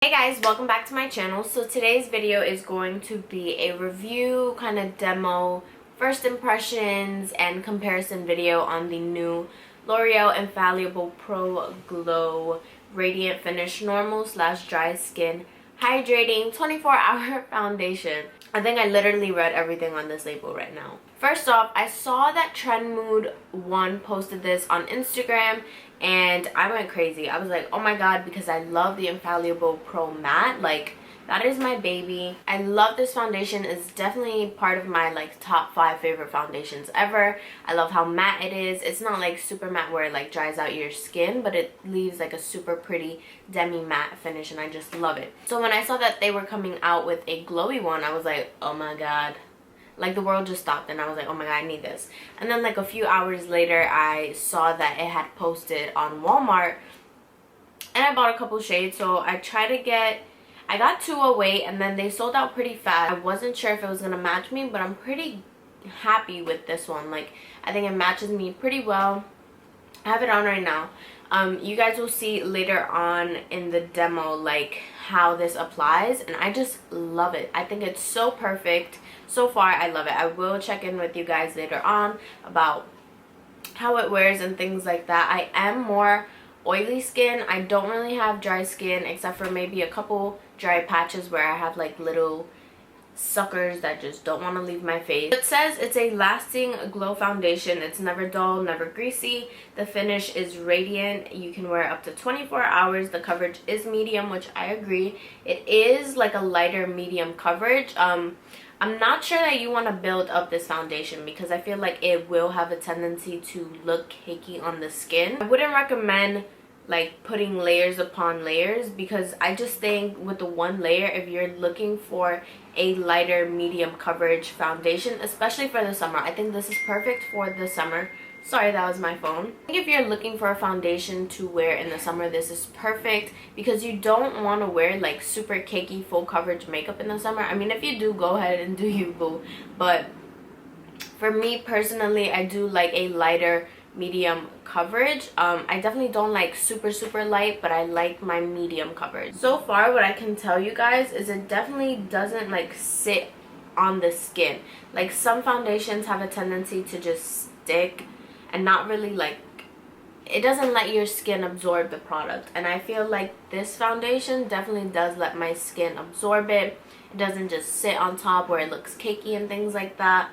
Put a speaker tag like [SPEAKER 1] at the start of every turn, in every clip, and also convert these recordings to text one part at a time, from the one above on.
[SPEAKER 1] Hey guys, welcome back to my channel. So today's video is going to be a review, kind of demo, first impressions, and comparison video on the new L'Oreal Infallible Pro Glow Radiant Finish Normal / Dry Skin Hydrating 24-Hour Foundation. I think I literally read everything on this label right now. First off, I saw that Trend Mood 1 posted this on Instagram and I went crazy. I was like, oh my god, because I love the Infallible Pro Matte. Like, that is my baby. I love this foundation. It's definitely part of my top 5 favorite foundations ever. I love how matte it is. It's not like super matte where it like dries out your skin, but it leaves like a super pretty demi matte finish and I just love it. So when I saw that they were coming out with a glowy one, I was like, oh my god. Like, the world just stopped and I was like, oh my god, I need this. And then like a few hours later, I saw that it had posted on Walmart and I bought a couple shades. So I got 208 and then they sold out pretty fast. I wasn't sure if it was gonna match me, but I'm pretty happy with this one. Like, I think it matches me pretty well. I have it on right now. You guys will see later on in the demo like how this applies, and I just love it. I think it's so perfect. So far, I love it. I will check in with you guys later on about how it wears and things like that. I am more oily skin. I don't really have dry skin except for maybe a couple dry patches where I have like little suckers that just don't want to leave my face. It says it's a lasting glow foundation. It's never dull, never greasy. The finish is radiant. You can wear up to 24 hours. The coverage is medium, which I agree. It is like a lighter medium coverage. I'm not sure that you want to build up this foundation because I feel like it will have a tendency to look cakey on the skin. I wouldn't recommend like putting layers upon layers because I just think with the one layer, if you're looking for a lighter medium coverage foundation, especially for the summer, I think this is perfect for the summer. Sorry, that was my phone. I think if you're looking for a foundation to wear in the summer, this is perfect because you don't want to wear like super cakey full coverage makeup in the summer. I mean, if you do, go ahead and do you, boo. But for me personally, I do like a lighter medium coverage. I definitely don't like super light, but I like my medium coverage. So far, what I can tell you guys is it definitely doesn't like sit on the skin. Like, some foundations have a tendency to just stick and not really like, it doesn't let your skin absorb the product, and I feel like this foundation definitely does let my skin absorb it. It doesn't just sit on top where it looks cakey and things like that.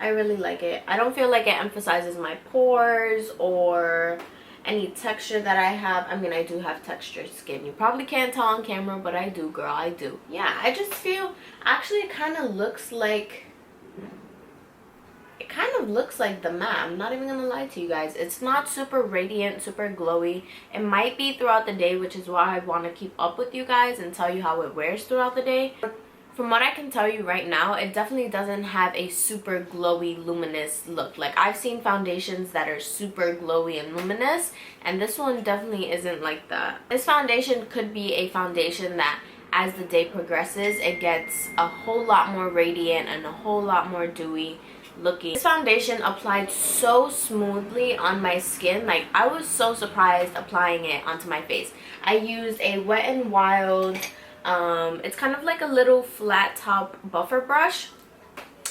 [SPEAKER 1] I really like it. I don't feel like it emphasizes my pores or any texture that I have. I mean, I do have textured skin. You probably can't tell on camera, but I do, girl. I do. Yeah, I just feel, actually it kind of looks like the matte. I'm not even gonna lie to you guys. It's not super radiant, super glowy. It might be throughout the day, which is why I want to keep up with you guys and tell you how it wears throughout the day. From what I can tell you right now, it definitely doesn't have a super glowy, luminous look. Like, I've seen foundations that are super glowy and luminous, and this one definitely isn't like that. This foundation could be a foundation that as the day progresses, it gets a whole lot more radiant and a whole lot more dewy looking. This foundation applied so smoothly on my skin. Like, I was so surprised applying it onto my face. I used a Wet n Wild, it's kind of like a little flat top buffer brush.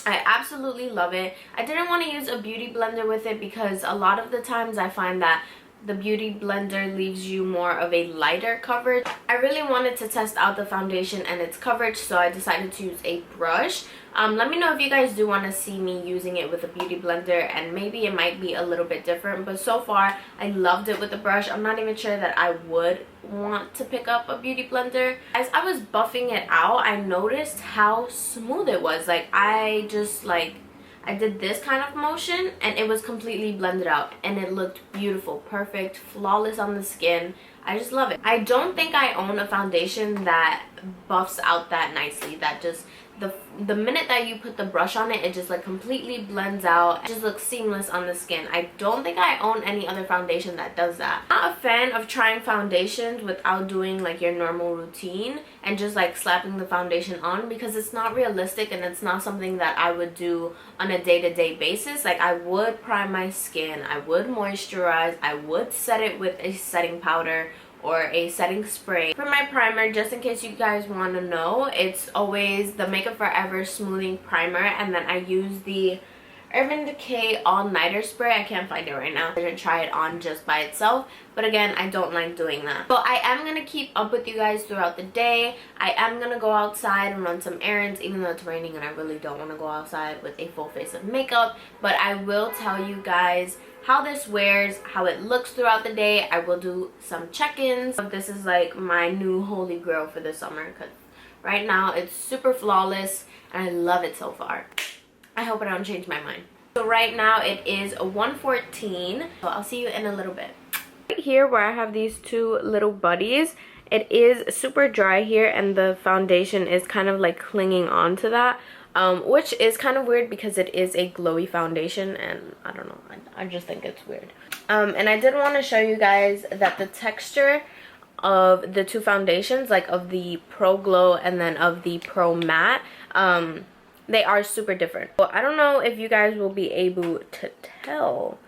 [SPEAKER 1] I absolutely love it. I didn't want to use a beauty blender with it because a lot of the times I find that the beauty blender leaves you more of a lighter coverage. I really wanted to test out the foundation and its coverage, so I decided to use a brush. Let me know if you guys do want to see me using it with a beauty blender, and maybe it might be a little bit different, but so far I loved it with the brush. I'm not even sure that I would want to pick up a beauty blender. As I was buffing it out, I noticed how smooth it was. Like, I did this kind of motion and it was completely blended out and it looked beautiful, perfect, flawless on the skin. I just love it. I don't think I own a foundation that buffs out that nicely, that just the minute that you put the brush on it, it just like completely blends out. It just looks seamless on the skin. I don't think I own any other foundation that does that. I'm not a fan of trying foundations without doing like your normal routine and just like slapping the foundation on, because it's not realistic and it's not something that I would do on a day-to-day basis. Like, I would prime my skin, I would moisturize, I would set it with a setting powder or a setting spray. For my primer, just in case you guys want to know, it's always the Makeup Forever Smoothing Primer, and then I use the Urban Decay All Nighter Spray. I can't find it right now. I didn't try it on just by itself, but again, I don't like doing that. So I am going to keep up with you guys throughout the day. I am going to go outside and run some errands, even though it's raining and I really don't want to go outside with a full face of makeup. But I will tell you guys how this wears, how it looks throughout the day. I will do some check-ins. This is like my new holy grail for the summer, because right now it's super flawless and I love it so far. I hope I don't change my mind. So right now it is 1:14, so I'll see you in a little bit. Right here where I have these two little buddies, it is super dry here and the foundation is kind of like clinging onto that, which is kind of weird because it is a glowy foundation, and I don't know, I just think it's weird. And I did want to show you guys that the texture of the two foundations, like of the Pro Glow and then of the Pro Matte, they are super different. Well, I don't know if you guys will be able to tell,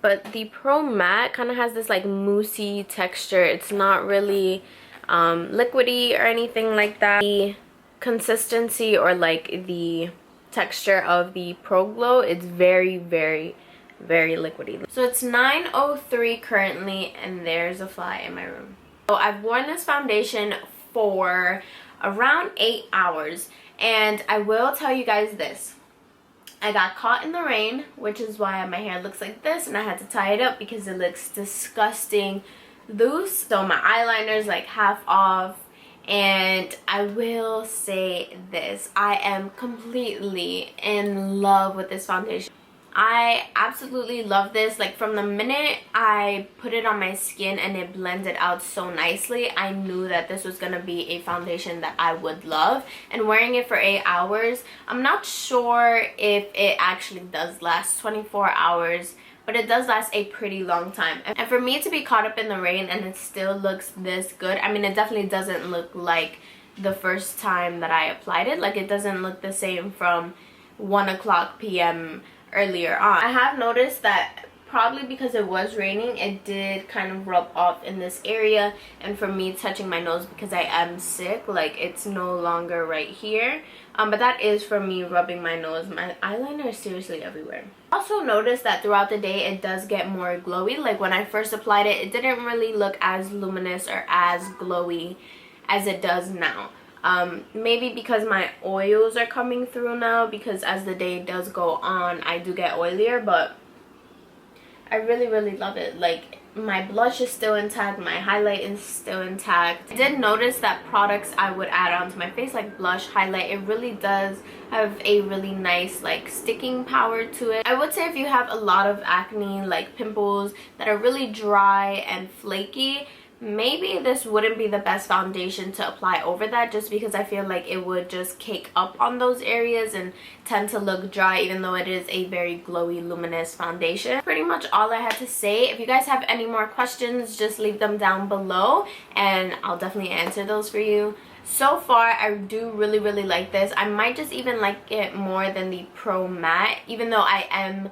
[SPEAKER 1] but the Pro Matte kind of has this like moussey texture. It's not really liquidy or anything like that. The consistency or like the texture of the Pro Glow is very, very, very liquidy. So it's 9:03 currently, and there's a fly in my room. So I've worn this foundation for around 8 hours. And I will tell you guys this. I got caught in the rain, which is why my hair looks like this, and I had to tie it up because it looks disgusting loose. So my eyeliner is like half off. And I will say this. I am completely in love with this foundation. I absolutely love this. Like from the minute I put it on my skin and it blended out so nicely, I knew that this was going to be a foundation that I would love. And wearing it for 8 hours, I'm not sure if it actually does last 24 hours, but it does last a pretty long time. And for me to be caught up in the rain and it still looks this good, I mean, it definitely doesn't look like the first time that I applied it. Like, it doesn't look the same from 1:00 p.m. earlier on. I have noticed that probably because it was raining, it did kind of rub off in this area, and for me touching my nose because I am sick, like it's no longer right here, but that is for me rubbing my nose. My eyeliner is seriously everywhere. Also noticed that throughout the day it does get more glowy. Like when I first applied it, it didn't really look as luminous or as glowy as it does now. Maybe because my oils are coming through now, because as the day does go on I do get oilier, but I really, really love it. Like my blush is still intact, my highlight is still intact. I did notice that products I would add onto my face, like blush, highlight, it really does have a really nice like sticking power to it. I would say if you have a lot of acne, like pimples that are really dry and flaky, maybe this wouldn't be the best foundation to apply over that, just because I feel like it would just cake up on those areas and tend to look dry, even though it is a very glowy, luminous foundation. Pretty much all I had to say. If you guys have any more questions, just leave them down below and I'll definitely answer those for you. So far, I do really, really like this. I might just even like it more than the Pro Matte, even though I am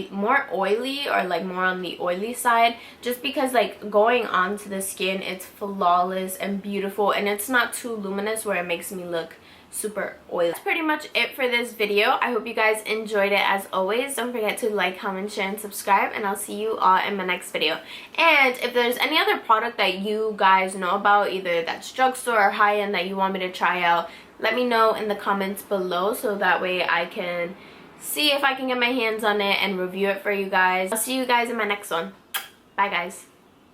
[SPEAKER 1] more oily, or like more on the oily side, just because like going onto the skin, it's flawless and beautiful, and it's not too luminous where it makes me look super oily. That's pretty much it for this video. I hope you guys enjoyed it. As always, don't forget to like, comment, share, and subscribe, and I'll see you all in my next video. And if there's any other product that you guys know about, either that's drugstore or high-end, that you want me to try out, let me know in the comments below, so that way I can see if I can get my hands on it and review it for you guys. I'll see you guys in my next one. Bye guys.